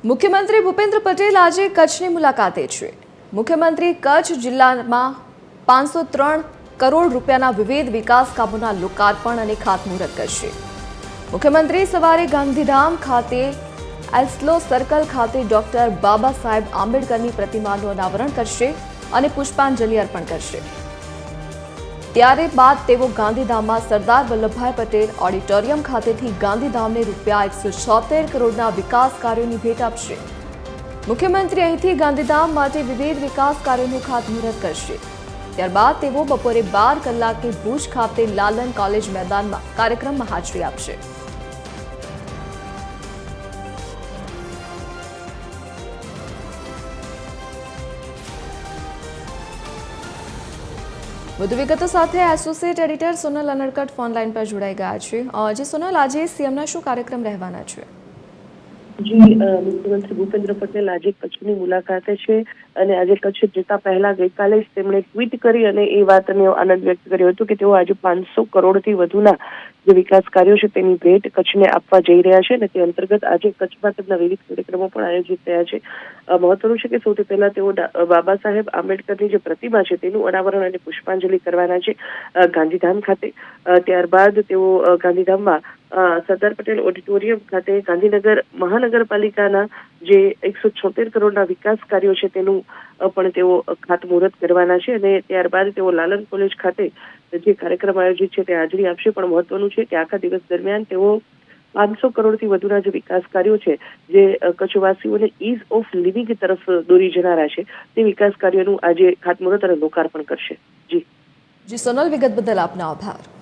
મુખ્યમંત્રી ભૂપેન્દ્ર પટેલ આજે કચ્છની મુલાકાતે છે। મુખ્યમંત્રી કચ્છ જિલ્લામાં 503 કરોડ રૂપિયાના વિવિધ વિકાસ કામોના લોકાર્પણ અને ખાતમુહૂર્ત કરશે। મુખ્યમંત્રી સવારે ગાંધીધામ ખાતે એસ્લો સર્કલ ખાતે ડોક્ટર બાબા સાહેબ આંબેડકરની પ્રતિમાનું અનાવરણ કરશે અને પુષ્પાંજલિ અર્પણ કરશે। ત્યારે બાદ તેઓ ગાંધીધામમાં સરદાર વલ્લભભાઈ પટેલ ઓડિટોરિયમ ખાતેથી ગાંધીધામને ₹176 કરોડના વિકાસ કાર્યોની ભેટ આપશે। મુખ્યમંત્રી અહીંથી ગાંધીધામ માટે વિવિધ વિકાસ કાર્યોનું ખાતમુહૂર્ત કરશે। ત્યારબાદ તેઓ બપોરે 12 કલાકે ભુજ ખાતે લાલન કોલેજ મેદાનમાં કાર્યક્રમમાં હાજરી આપશે। વધુ વિગતો સાથે associate editor Sonal Anadkat phone line પર જોડાઈ ગયા છે। જી સોનલ, આજે સીએમના શું કાર્યક્રમ રહેવાના છે? જી, મુખ્યમંત્રી ભૂપેન્દ્ર પટેલ આજે કચ્છની મુલાકાતે છે અને આજે કચ્છ જતા પહેલા ગઈકાલે જ તેમણે ટ્વીટ કરી અને એ વાતનો આનંદ વ્યક્ત કર્યો હતો કે તેઓ આજે 500 કરોડથી વધુના જે વિકાસ કાર્યો છે તેની ભેટ કચ્છને આપવા જઈ રહ્યા છે અને તે અંતર્ગત આજે કચ્છમાં તેમના વિવિધ કાર્યક્રમો પણ આયોજિત થયા છે। મહત્વનું છે કે સૌથી પહેલા તેઓ બાબા સાહેબ આંબેડકરની જે પ્રતિમા છે તેનું અનાવરણ અને પુષ્પાંજલિ કરવાના છે ગાંધીધામ ખાતે। ત્યારબાદ તેઓ ગાંધીધામમાં સરદાર પટેલ ઓડિટોરિયમ ખાતે ગાંધીનગર મહાનગરપાલિકાના જે 176 કરોડના વિકાસ કાર્યો છે તેનું પણ તેઓ ખાતમુહૂર્ત કરવાના છે અને ત્યારબાદ તેઓ લાલન કોલેજ ખાતે જે કાર્યક્રમ આયોજિત છે તે હાજરી આપશે। પણ મહત્વનું છે કે આખા દિવસ દરમિયાન તેઓ 500 કરોડથી વધુના જે વિકાસ કાર્યો છે જે કચ્છવાસીઓને ઇઝ ઓફ લિવિંગ તરફ દોરી જનારા છે તે વિકાસ કાર્યોનું આજે ખાતમુહૂર્ત અને લોકાર્પણ કરશે। જી સોનલ, વિગત બદલ આપનો આભાર।